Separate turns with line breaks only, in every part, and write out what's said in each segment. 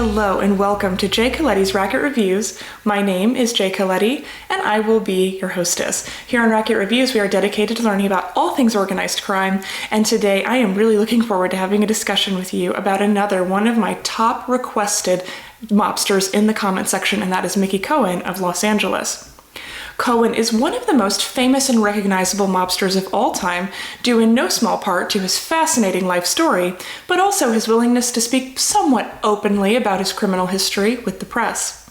Hello and welcome to Jay Coletti's Racket Reviews. My name is Jay Coletti and I will be your hostess. Here on Racket Reviews, we are dedicated to learning about all things organized crime, and today I am really looking forward to having a discussion with you about another one of my top requested mobsters in the comment section, and that is Mickey Cohen of Los Angeles. Cohen is one of the most famous and recognizable mobsters of all time, due in no small part to his fascinating life story, but also his willingness to speak somewhat openly about his criminal history with the press.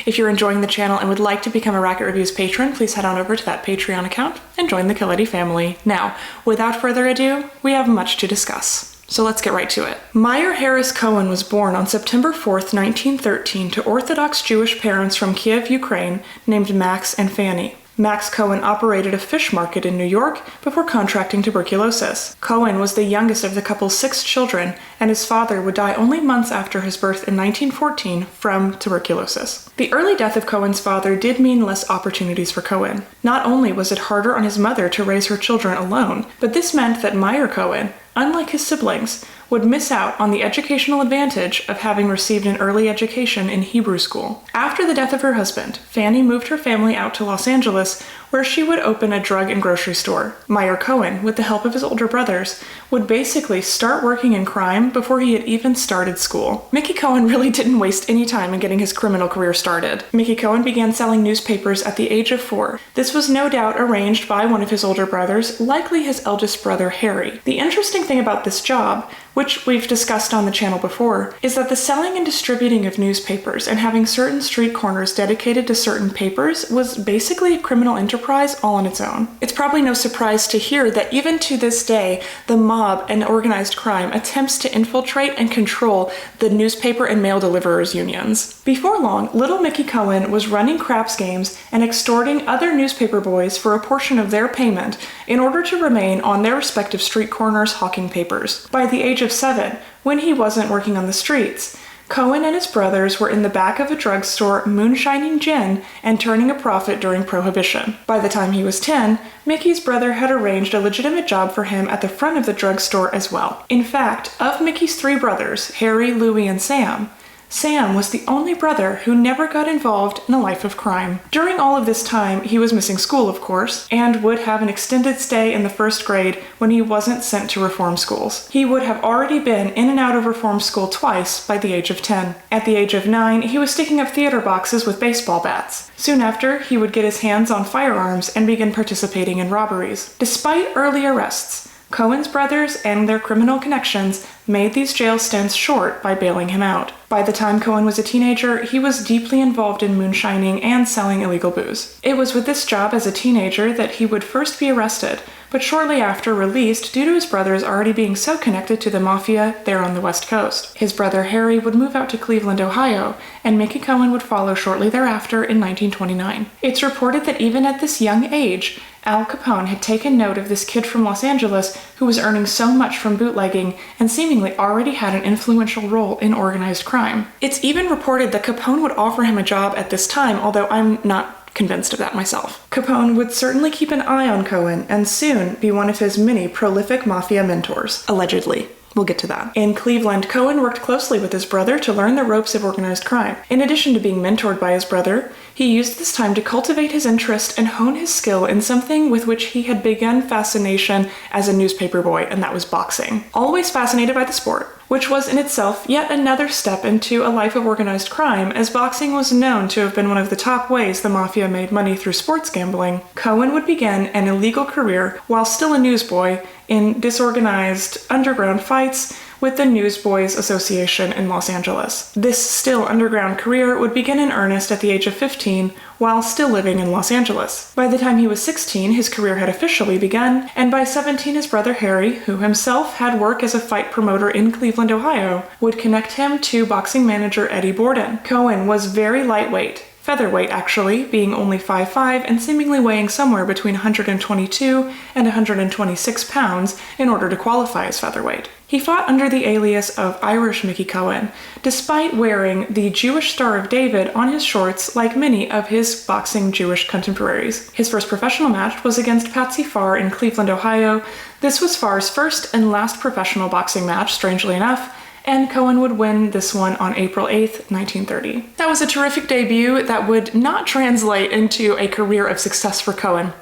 If you're enjoying the channel and would like to become a Racket Reviews patron, please head on over to that Patreon account and join the Coletti family. Now, without further ado, we have much to discuss. So let's get right to it. Meyer Harris Cohen was born on September 4th, 1913 to Orthodox Jewish parents from Kiev, Ukraine, named Max and Fanny. Max Cohen operated a fish market in New York before contracting tuberculosis. Cohen was the youngest of the couple's 6 children, and his father would die only months after his birth in 1914 from tuberculosis. The early death of Cohen's father did mean less opportunities for Cohen. Not only was it harder on his mother to raise her children alone, but this meant that Meyer Cohen, unlike his siblings, would miss out on the educational advantage of having received an early education in Hebrew school. After the death of her husband, Fanny moved her family out to Los Angeles, where she would open a drug and grocery store. Meyer Cohen, with the help of his older brothers, would basically start working in crime before he had even started school. Mickey Cohen really didn't waste any time in getting his criminal career started. Mickey Cohen began selling newspapers at the age of 4. This was no doubt arranged by one of his older brothers, likely his eldest brother Harry. The interesting thing about this job, which we've discussed on the channel before, is that the selling and distributing of newspapers and having certain street corners dedicated to certain papers was basically a criminal enterprise all on its own. It's probably no surprise to hear that even to this day, the mob and organized crime attempts to infiltrate and control the newspaper and mail deliverers unions. Before long, little Mickey Cohen was running craps games and extorting other newspaper boys for a portion of their payment in order to remain on their respective street corners hawking papers. By the age of 7, when he wasn't working on the streets, Cohen and his brothers were in the back of a drugstore moonshining gin and turning a profit during Prohibition. By the time he was 10, Mickey's brother had arranged a legitimate job for him at the front of the drugstore as well. In fact, of Mickey's 3 brothers, Harry, Louie, and Sam was the only brother who never got involved in a life of crime. During all of this time, he was missing school, of course, and would have an extended stay in the 1st grade when he wasn't sent to reform schools. He would have already been in and out of reform school twice by the age of 10. At the age of 9, he was sticking up theater boxes with baseball bats. Soon after, he would get his hands on firearms and begin participating in robberies. Despite early arrests, Cohen's brothers and their criminal connections made these jail stints short by bailing him out. By the time Cohen was a teenager, he was deeply involved in moonshining and selling illegal booze. It was with this job as a teenager that he would first be arrested, but shortly after released due to his brothers already being so connected to the Mafia there on the West Coast. His brother Harry would move out to Cleveland, Ohio, and Mickey Cohen would follow shortly thereafter in 1929. It's reported that even at this young age, Al Capone had taken note of this kid from Los Angeles who was earning so much from bootlegging and seemingly already had an influential role in organized crime. It's even reported that Capone would offer him a job at this time, although I'm not convinced of that myself. Capone would certainly keep an eye on Cohen and soon be one of his many prolific Mafia mentors, allegedly. We'll get to that. In Cleveland, Cohen worked closely with his brother to learn the ropes of organized crime. In addition to being mentored by his brother, he used this time to cultivate his interest and hone his skill in something with which he had begun fascination as a newspaper boy, and that was boxing. Always fascinated by the sport, which was in itself yet another step into a life of organized crime, as boxing was known to have been one of the top ways the Mafia made money through sports gambling. Cohen would begin an illegal career while still a newsboy in disorganized underground fights with the Newsboys Association in Los Angeles. This still underground career would begin in earnest at the age of 15 while still living in Los Angeles. By the time he was 16, his career had officially begun, and by 17 his brother Harry, who himself had work as a fight promoter in Cleveland, Ohio, would connect him to boxing manager Eddie Borden. Cohen was very lightweight, featherweight actually, being only 5'5" and seemingly weighing somewhere between 122 and 126 pounds in order to qualify as featherweight. He fought under the alias of Irish Mickey Cohen, despite wearing the Jewish Star of David on his shorts like many of his boxing Jewish contemporaries. His first professional match was against Patsy Farr in Cleveland, Ohio. This was Farr's first and last professional boxing match, strangely enough, and Cohen would win this one on April 8th, 1930. That was a terrific debut that would not translate into a career of success for Cohen.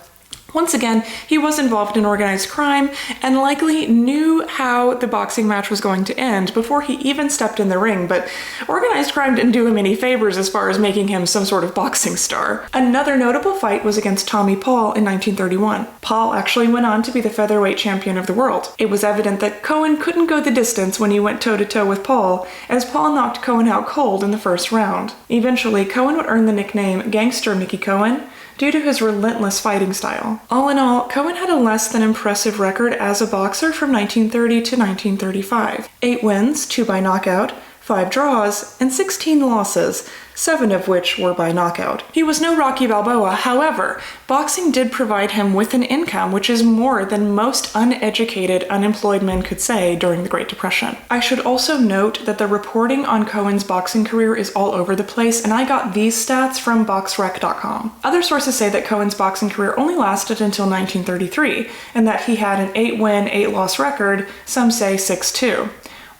Once again, he was involved in organized crime and likely knew how the boxing match was going to end before he even stepped in the ring, but organized crime didn't do him any favors as far as making him some sort of boxing star. Another notable fight was against Tommy Paul in 1931. Paul actually went on to be the featherweight champion of the world. It was evident that Cohen couldn't go the distance when he went toe-to-toe with Paul, as Paul knocked Cohen out cold in the first round. Eventually, Cohen would earn the nickname Gangster Mickey Cohen due to his relentless fighting style. All in all, Cohen had a less than impressive record as a boxer from 1930 to 1935. 8 wins, 2 by knockout, 5 draws, and 16 losses, 7 of which were by knockout. He was no Rocky Balboa, however, boxing did provide him with an income which is more than most uneducated, unemployed men could say during the Great Depression. I should also note that the reporting on Cohen's boxing career is all over the place, and I got these stats from boxrec.com. Other sources say that Cohen's boxing career only lasted until 1933, and that he had an 8-win, 8-loss record, some say 6-2.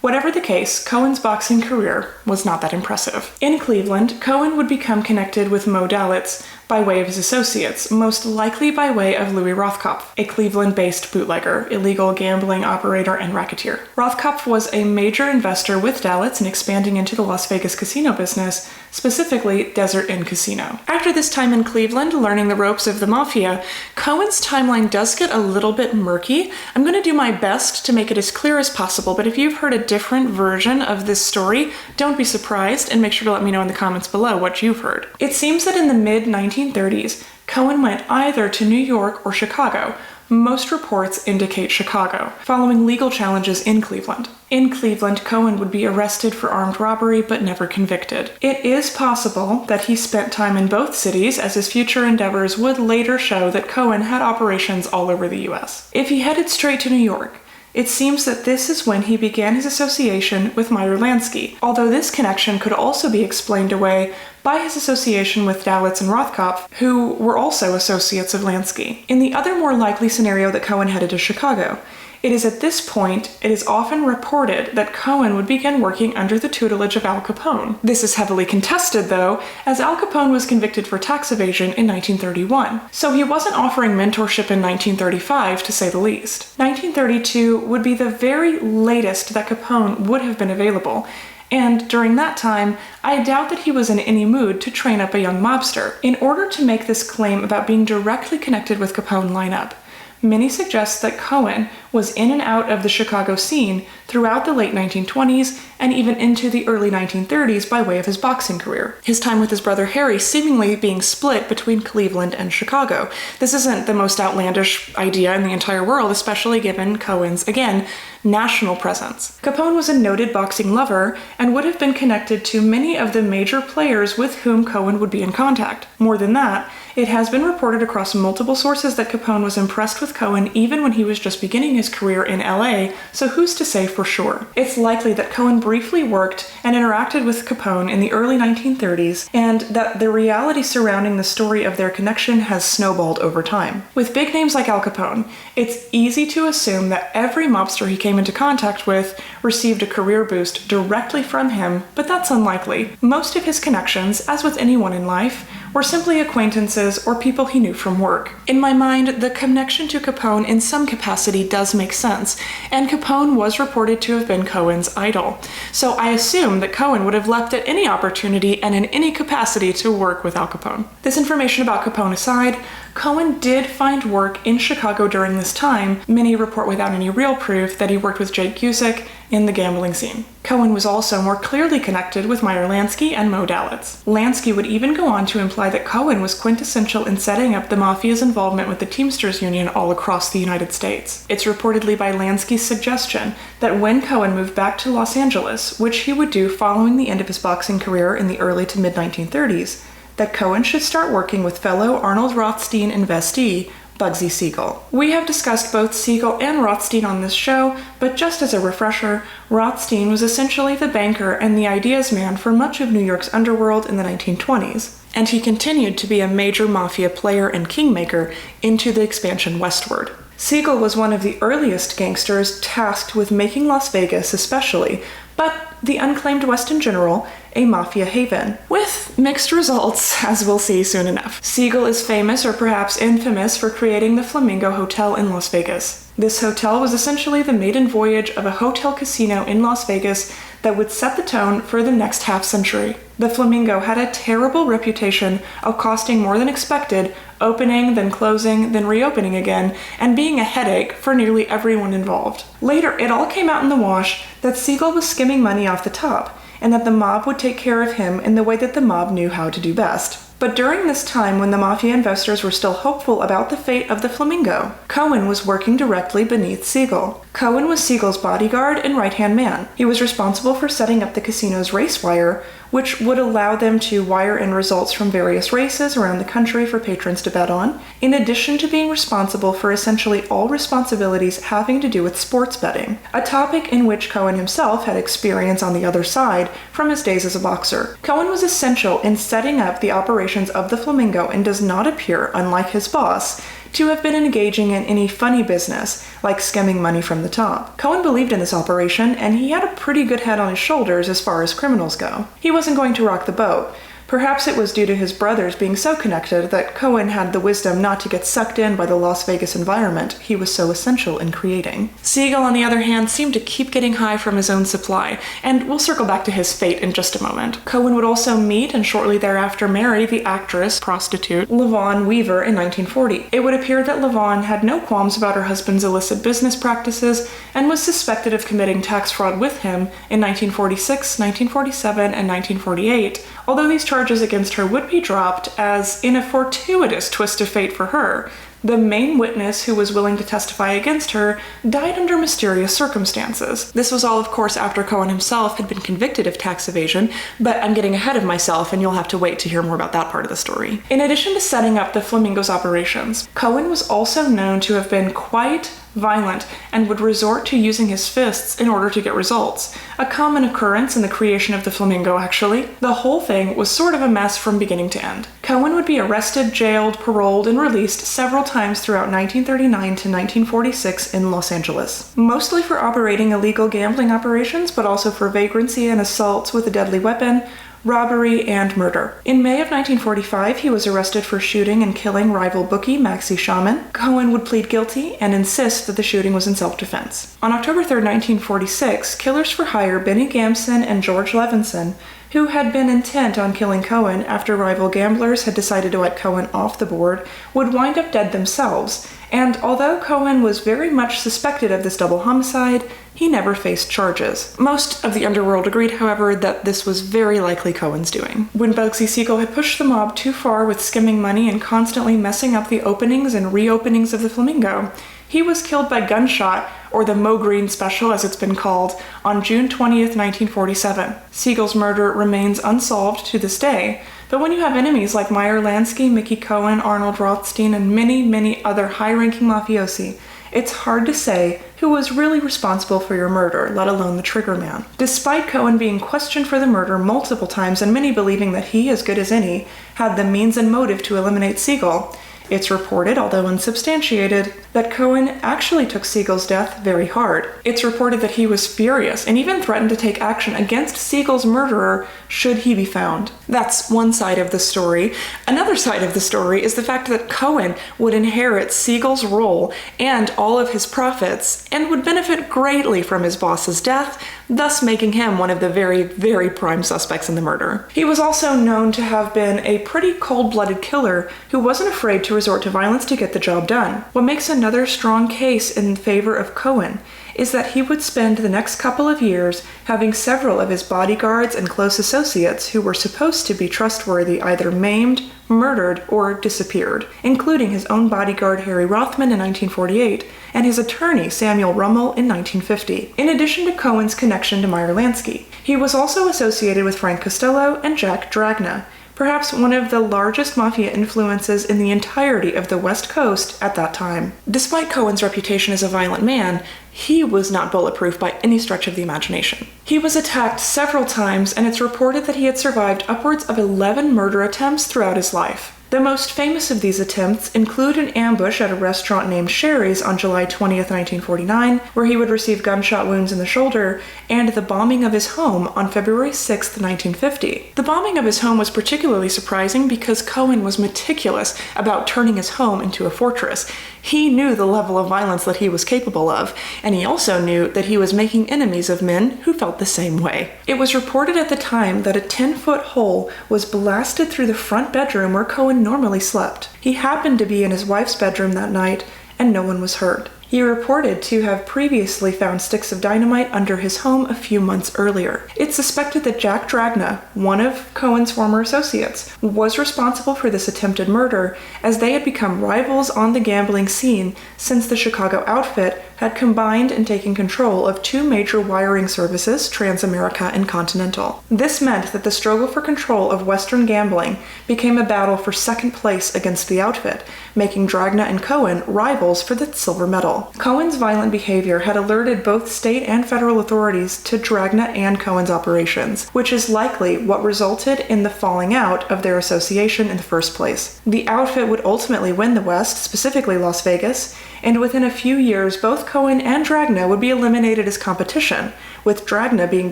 Whatever the case, Cohen's boxing career was not that impressive. In Cleveland, Cohen would become connected with Mo Dalitz by way of his associates, most likely by way of Louis Rothkopf, a Cleveland-based bootlegger, illegal gambling operator, and racketeer. Rothkopf was a major investor with Dalitz in expanding into the Las Vegas casino business, specifically Desert Inn Casino. After this time in Cleveland, learning the ropes of the Mafia, Cohen's timeline does get a little bit murky. I'm going to do my best to make it as clear as possible, but if you've heard a different version of this story, don't be surprised and make sure to let me know in the comments below what you've heard. It seems that in the mid-1930s, Cohen went either to New York or Chicago. Most reports indicate Chicago, following legal challenges in Cleveland. In Cleveland, Cohen would be arrested for armed robbery but never convicted. It is possible that he spent time in both cities, as his future endeavors would later show that Cohen had operations all over the US. If he headed straight to New York, it seems that this is when he began his association with Meyer Lansky, although this connection could also be explained away by his association with Dalitz and Rothkopf, who were also associates of Lansky. In the other more likely scenario that Cohen headed to Chicago, it is at this point it is often reported that Cohen would begin working under the tutelage of Al Capone. This is heavily contested, though, as Al Capone was convicted for tax evasion in 1931, so he wasn't offering mentorship in 1935, to say the least. 1932 would be the very latest that Capone would have been available, and during that time, I doubt that he was in any mood to train up a young mobster. In order to make this claim about being directly connected with Capone line up, many suggest that Cohen was in and out of the Chicago scene throughout the late 1920s and even into the early 1930s by way of his boxing career. His time with his brother Harry seemingly being split between Cleveland and Chicago. This isn't the most outlandish idea in the entire world, especially given Cohen's, again, national presence. Capone was a noted boxing lover and would have been connected to many of the major players with whom Cohen would be in contact. More than that, it has been reported across multiple sources that Capone was impressed with Cohen even when he was just beginning his career in LA, so who's to say for sure? It's likely that Cohen briefly worked and interacted with Capone in the early 1930s, and that the reality surrounding the story of their connection has snowballed over time. With big names like Al Capone, it's easy to assume that every mobster he came into contact with received a career boost directly from him, but that's unlikely. Most of his connections, as with anyone in life, were simply acquaintances or people he knew from work. In my mind, the connection to Capone in some capacity does make sense, and Capone was reported to have been Cohen's idol. So I assume that Cohen would have leapt at any opportunity and in any capacity to work with Al Capone. This information about Capone aside, Cohen did find work in Chicago during this time. Many report without any real proof that he worked with Jake Cusick in the gambling scene. Cohen was also more clearly connected with Meyer Lansky and Mo Dalitz. Lansky would even go on to imply that Cohen was quintessential in setting up the Mafia's involvement with the Teamsters Union all across the United States. It's reportedly by Lansky's suggestion that when Cohen moved back to Los Angeles, which he would do following the end of his boxing career in the early to mid-1930s, that Cohen should start working with fellow Arnold Rothstein investee, Bugsy Siegel. We have discussed both Siegel and Rothstein on this show, but just as a refresher, Rothstein was essentially the banker and the ideas man for much of New York's underworld in the 1920s, and he continued to be a major mafia player and kingmaker into the expansion westward. Siegel was one of the earliest gangsters tasked with making Las Vegas especially, but the unclaimed West in general, a mafia haven, with mixed results, as we'll see soon enough. Siegel is famous, or perhaps infamous, for creating the Flamingo Hotel in Las Vegas. This hotel was essentially the maiden voyage of a hotel casino in Las Vegas that would set the tone for the next half-century. The Flamingo had a terrible reputation of costing more than expected, opening, then closing, then reopening again, and being a headache for nearly everyone involved. Later, it all came out in the wash that Siegel was skimming money off the top, and that the mob would take care of him in the way that the mob knew how to do best. But during this time, when the mafia investors were still hopeful about the fate of the Flamingo, Cohen was working directly beneath Siegel. Cohen was Siegel's bodyguard and right-hand man. He was responsible for setting up the casino's race wire, which would allow them to wire in results from various races around the country for patrons to bet on, in addition to being responsible for essentially all responsibilities having to do with sports betting, a topic in which Cohen himself had experience on the other side from his days as a boxer. Cohen was essential in setting up the operations of the Flamingo and does not appear, unlike his boss, to have been engaging in any funny business, like skimming money from the top. Cohen believed in this operation, and he had a pretty good head on his shoulders as far as criminals go. He wasn't going to rock the boat. Perhaps it was due to his brothers being so connected that Cohen had the wisdom not to get sucked in by the Las Vegas environment he was so essential in creating. Siegel, on the other hand, seemed to keep getting high from his own supply, and we'll circle back to his fate in just a moment. Cohen would also meet and shortly thereafter marry the actress, prostitute, LaVon Weaver in 1940. It would appear that LaVon had no qualms about her husband's illicit business practices and was suspected of committing tax fraud with him in 1946, 1947, and 1948, although these charges against her would be dropped as, in a fortuitous twist of fate for her, the main witness who was willing to testify against her died under mysterious circumstances. This was all, of course, after Cohen himself had been convicted of tax evasion, but I'm getting ahead of myself and you'll have to wait to hear more about that part of the story. In addition to setting up the Flamingo's operations, Cohen was also known to have been quite violent and would resort to using his fists in order to get results. A common occurrence in the creation of the Flamingo, actually. The whole thing was sort of a mess from beginning to end. Cohen would be arrested, jailed, paroled, and released several times throughout 1939 to 1946 in Los Angeles. Mostly for operating illegal gambling operations, but also for vagrancy and assaults with a deadly weapon, robbery, and murder. In May of 1945, he was arrested for shooting and killing rival bookie Maxie Shaman. Cohen would plead guilty and insist that the shooting was in self-defense. On October 3, 1946, killers for hire Benny Gamson and George Levinson, who had been intent on killing Cohen after rival gamblers had decided to let Cohen off the board, would wind up dead themselves, and although Cohen was very much suspected of this double homicide, he never faced charges. Most of the underworld agreed, however, that this was very likely Cohen's doing. When Bugsy Siegel had pushed the mob too far with skimming money and constantly messing up the openings and reopenings of the Flamingo, he was killed by gunshot, or the Mo Green Special as it's been called, on June 20th, 1947. Siegel's murder remains unsolved to this day, but when you have enemies like Meyer Lansky, Mickey Cohen, Arnold Rothstein, and many, many other high-ranking mafiosi, it's hard to say who was really responsible for your murder, let alone the trigger man. Despite Cohen being questioned for the murder multiple times and many believing that he, as good as any, had the means and motive to eliminate Siegel, it's reported, although unsubstantiated, that Cohen actually took Siegel's death very hard. It's reported that he was furious and even threatened to take action against Siegel's murderer should he be found. That's one side of the story. Another side of the story is the fact that Cohen would inherit Siegel's role and all of his profits and would benefit greatly from his boss's death, thus making him one of the very, very prime suspects in the murder. He was also known to have been a pretty cold-blooded killer who wasn't afraid to resort to violence to get the job done. What makes another strong case in favor of Cohen is that he would spend the next couple of years having several of his bodyguards and close associates who were supposed to be trustworthy either maimed, murdered, or disappeared, including his own bodyguard Harry Rothman in 1948 and his attorney Samuel Rummel in 1950, in addition to Cohen's connection to Meyer Lansky. He was also associated with Frank Costello and Jack Dragna, perhaps one of the largest mafia influences in the entirety of the West Coast at that time. Despite Cohen's reputation as a violent man, he was not bulletproof by any stretch of the imagination. He was attacked several times, and it's reported that he had survived upwards of 11 murder attempts throughout his life. The most famous of these attempts include an ambush at a restaurant named Sherry's on July 20th, 1949, where he would receive gunshot wounds in the shoulder, and the bombing of his home on February 6th, 1950. The bombing of his home was particularly surprising because Cohen was meticulous about turning his home into a fortress. He knew the level of violence that he was capable of, and he also knew that he was making enemies of men who felt the same way. It was reported at the time that a 10-foot hole was blasted through the front bedroom where Cohen normally slept. He happened to be in his wife's bedroom that night, and no one was hurt. He reported to have previously found sticks of dynamite under his home a few months earlier. It's suspected that Jack Dragna, one of Cohen's former associates, was responsible for this attempted murder, as they had become rivals on the gambling scene since the Chicago outfit had combined and taken control of two major wiring services, Transamerica and Continental. This meant that the struggle for control of Western gambling became a battle for second place against the outfit, making Dragna and Cohen rivals for the silver medal. Cohen's violent behavior had alerted both state and federal authorities to Dragna and Cohen's operations, which is likely what resulted in the falling out of their association in the first place. The outfit would ultimately win the West, specifically Las Vegas, and within a few years both Cohen and Dragna would be eliminated as competition, with Dragna being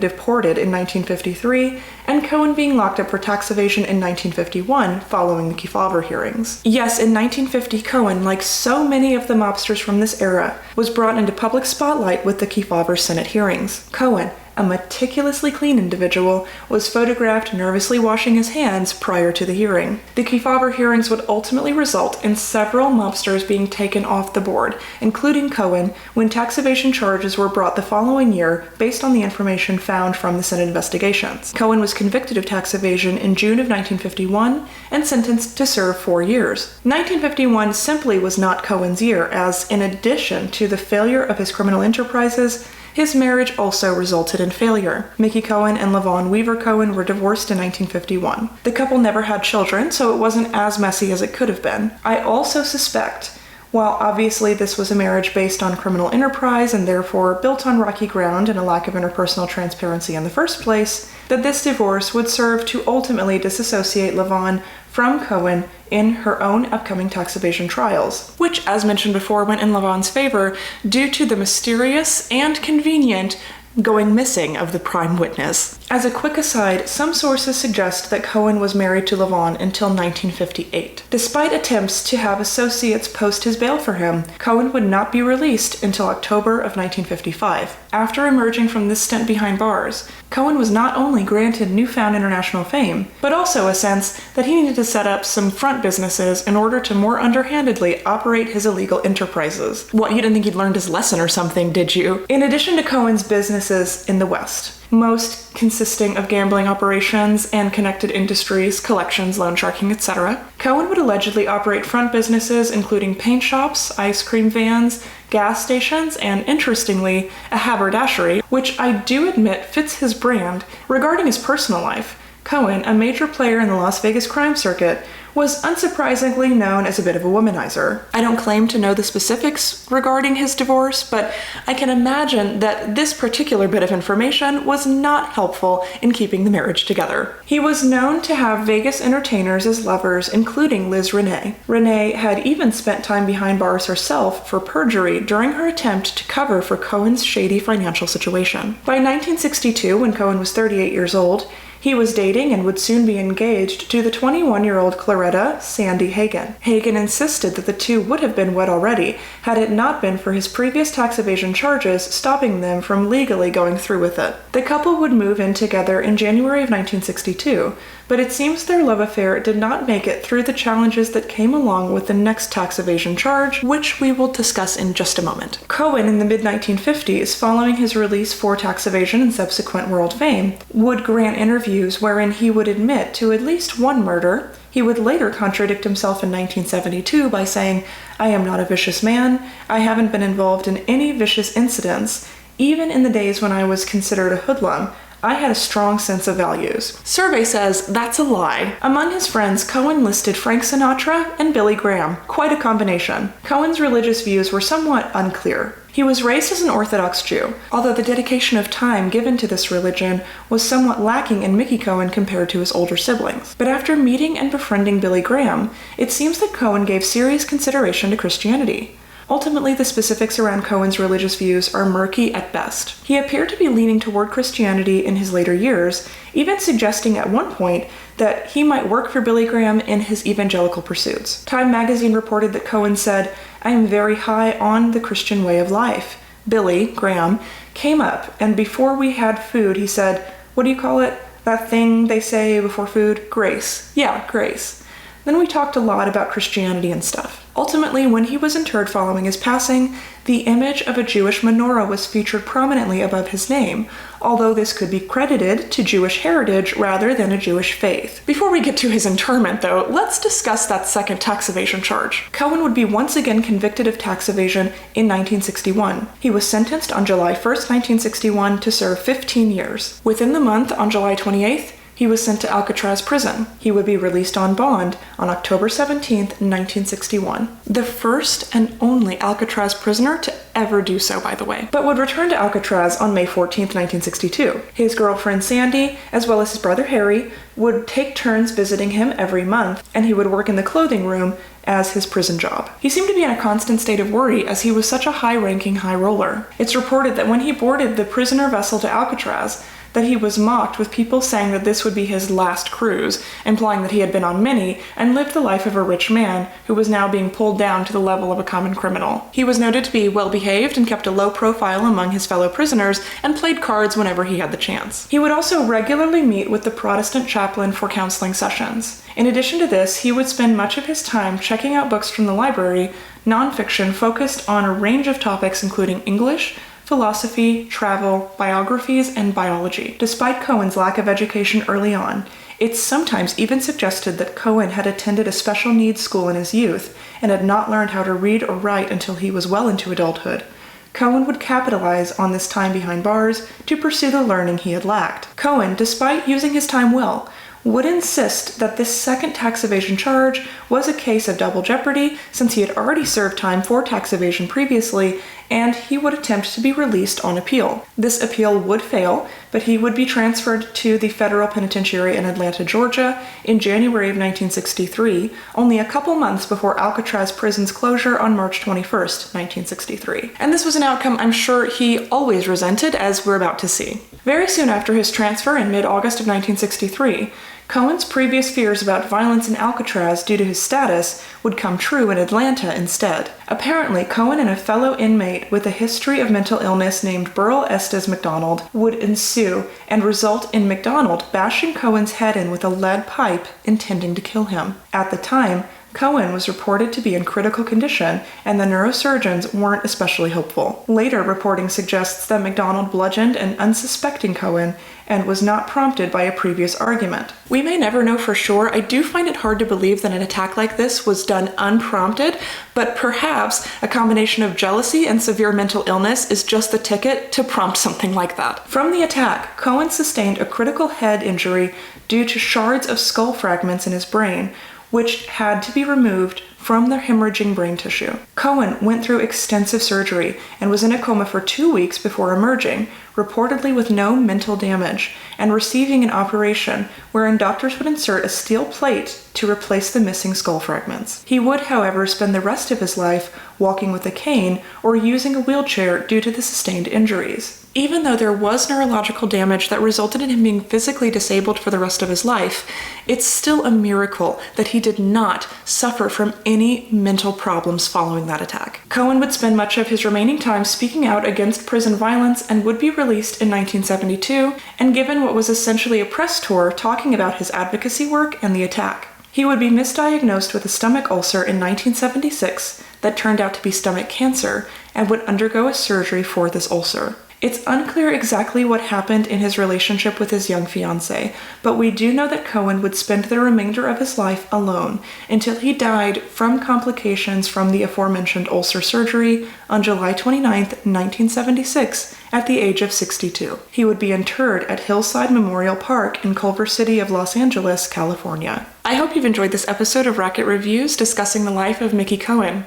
deported in 1953 and Cohen being locked up for tax evasion in 1951 following the Kefauver hearings. Yes, in 1950, Cohen, like so many of the mobsters from this era, was brought into public spotlight with the Kefauver Senate hearings. Cohen, a meticulously clean individual, was photographed nervously washing his hands prior to the hearing. The Kefauver hearings would ultimately result in several mobsters being taken off the board, including Cohen, when tax evasion charges were brought the following year based on the information found from the Senate investigations. Cohen was convicted of tax evasion in June of 1951 and sentenced to serve 4 years. 1951 simply was not Cohen's year, as in addition to the failure of his criminal enterprises, his marriage also resulted in failure. Mickey Cohen and LaVon Weaver Cohen were divorced in 1951. The couple never had children, so it wasn't as messy as it could have been. I also suspect, while obviously this was a marriage based on criminal enterprise and therefore built on rocky ground and a lack of interpersonal transparency in the first place, that this divorce would serve to ultimately disassociate LaVon from Cohen in her own upcoming tax evasion trials, which, as mentioned before, went in LaVon's favor due to the mysterious and convenient going missing of the prime witness. As a quick aside, some sources suggest that Cohen was married to LaVon until 1958. Despite attempts to have associates post his bail for him, Cohen would not be released until October of 1955. After emerging from this stint behind bars, Cohen was not only granted newfound international fame, but also a sense that he needed to set up some front businesses in order to more underhandedly operate his illegal enterprises. What, you didn't think he'd learned his lesson or something, did you? In addition to Cohen's businesses in the West, most consisting of gambling operations and connected industries, collections, loan sharking, etc., Cohen would allegedly operate front businesses including paint shops, ice cream vans, gas stations, and, interestingly, a haberdashery, which I do admit fits his brand. Regarding his personal life, Cohen, a major player in the Las Vegas crime circuit, was unsurprisingly known as a bit of a womanizer. I don't claim to know the specifics regarding his divorce, but I can imagine that this particular bit of information was not helpful in keeping the marriage together. He was known to have Vegas entertainers as lovers, including Liz Renee. Renee had even spent time behind bars herself for perjury during her attempt to cover for Cohen's shady financial situation. By 1962, when Cohen was 38 years old, he was dating and would soon be engaged to the 21-year-old Claretta Sandy Hagen. Hagen insisted that the two would have been wed already had it not been for his previous tax evasion charges stopping them from legally going through with it. The couple would move in together in January of 1962, but it seems their love affair did not make it through the challenges that came along with the next tax evasion charge, which we will discuss in just a moment. Cohen, in the mid-1950s, following his release for tax evasion and subsequent world fame, would grant interviews wherein he would admit to at least one murder. He would later contradict himself in 1972 by saying, "I am not a vicious man. I haven't been involved in any vicious incidents. Even in the days when I was considered a hoodlum, I had a strong sense of values. Survey says that's a lie. Among his friends, Cohen listed Frank Sinatra and Billy Graham. Quite a combination. Cohen's religious views were somewhat unclear. He was raised as an Orthodox Jew, although the dedication of time given to this religion was somewhat lacking in Mickey Cohen compared to his older siblings. But after meeting and befriending Billy Graham, it seems that Cohen gave serious consideration to Christianity. Ultimately, the specifics around Cohen's religious views are murky at best. He appeared to be leaning toward Christianity in his later years, even suggesting at one point that he might work for Billy Graham in his evangelical pursuits. Time magazine reported that Cohen said, "I am very high on the Christian way of life." Billy Graham came up, and before we had food, he said, "What do you call it? That thing they say before food? Grace." Yeah, grace. Then we talked a lot about Christianity and stuff. Ultimately, when he was interred following his passing, the image of a Jewish menorah was featured prominently above his name, although this could be credited to Jewish heritage rather than a Jewish faith. Before we get to his interment, though, let's discuss that second tax evasion charge. Cohen would be once again convicted of tax evasion in 1961. He was sentenced on July 1st, 1961 to serve 15 years. Within the month, on July 28th, he was sent to Alcatraz prison. He would be released on bond on October 17th, 1961. The first and only Alcatraz prisoner to ever do so, by the way, but would return to Alcatraz on May 14th, 1962. His girlfriend Sandy, as well as his brother Harry, would take turns visiting him every month, and he would work in the clothing room as his prison job. He seemed to be in a constant state of worry as he was such a high-ranking high roller. It's reported that when he boarded the prisoner vessel to Alcatraz, that he was mocked, with people saying that this would be his last cruise, implying that he had been on many and lived the life of a rich man who was now being pulled down to the level of a common criminal. He was noted to be well-behaved and kept a low profile among his fellow prisoners and played cards whenever he had the chance. He would also regularly meet with the Protestant chaplain for counseling sessions. In addition to this, he would spend much of his time checking out books from the library, nonfiction focused on a range of topics including English, philosophy, travel, biographies, and biology. Despite Cohen's lack of education early on, it's sometimes even suggested that Cohen had attended a special needs school in his youth and had not learned how to read or write until he was well into adulthood. Cohen would capitalize on this time behind bars to pursue the learning he had lacked. Cohen, despite using his time well, would insist that this second tax evasion charge was a case of double jeopardy since he had already served time for tax evasion previously, and he would attempt to be released on appeal. This appeal would fail, but he would be transferred to the federal penitentiary in Atlanta, Georgia in January of 1963, only a couple months before Alcatraz prison's closure on March 21st, 1963. And this was an outcome I'm sure he always resented, as we're about to see. Very soon after his transfer in mid-August of 1963, Cohen's previous fears about violence in Alcatraz due to his status would come true in Atlanta instead. Apparently, Cohen and a fellow inmate with a history of mental illness named Burl Estes McDonald would ensue and result in McDonald bashing Cohen's head in with a lead pipe, intending to kill him. At the time, Cohen was reported to be in critical condition, and the neurosurgeons weren't especially hopeful. Later reporting suggests that McDonald bludgeoned an unsuspecting Cohen and was not prompted by a previous argument. We may never know for sure. I do find it hard to believe that an attack like this was done unprompted, but perhaps a combination of jealousy and severe mental illness is just the ticket to prompt something like that. From the attack, Cohen sustained a critical head injury due to shards of skull fragments in his brain, which had to be removed from the hemorrhaging brain tissue. Cohen went through extensive surgery and was in a coma for 2 weeks before emerging, reportedly with no mental damage, and receiving an operation wherein doctors would insert a steel plate to replace the missing skull fragments. He would, however, spend the rest of his life walking with a cane or using a wheelchair due to the sustained injuries. Even though there was neurological damage that resulted in him being physically disabled for the rest of his life, it's still a miracle that he did not suffer from any mental problems following that attack. Cohen would spend much of his remaining time speaking out against prison violence and would be released in 1972 and given what was essentially a press tour talking about his advocacy work and the attack. He would be misdiagnosed with a stomach ulcer in 1976 that turned out to be stomach cancer and would undergo a surgery for this ulcer. It's unclear exactly what happened in his relationship with his young fiancée, but we do know that Cohen would spend the remainder of his life alone until he died from complications from the aforementioned ulcer surgery on July 29, 1976, at the age of 62. He would be interred at Hillside Memorial Park in Culver City of Los Angeles, California. I hope you've enjoyed this episode of Racket Reviews discussing the life of Mickey Cohen.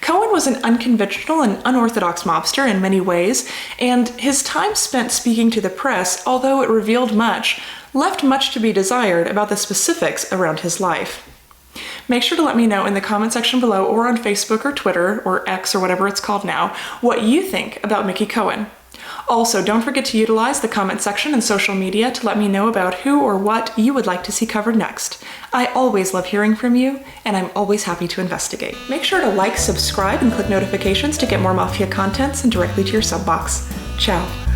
Cohen was an unconventional and unorthodox mobster in many ways, and his time spent speaking to the press, although it revealed much, left much to be desired about the specifics around his life. Make sure to let me know in the comment section below or on Facebook or Twitter, or X or whatever it's called now, what you think about Mickey Cohen. Also, don't forget to utilize the comment section and social media to let me know about who or what you would like to see covered next. I always love hearing from you, and I'm always happy to investigate. Make sure to like, subscribe, and click notifications to get more Mafia content sent directly to your sub box. Ciao.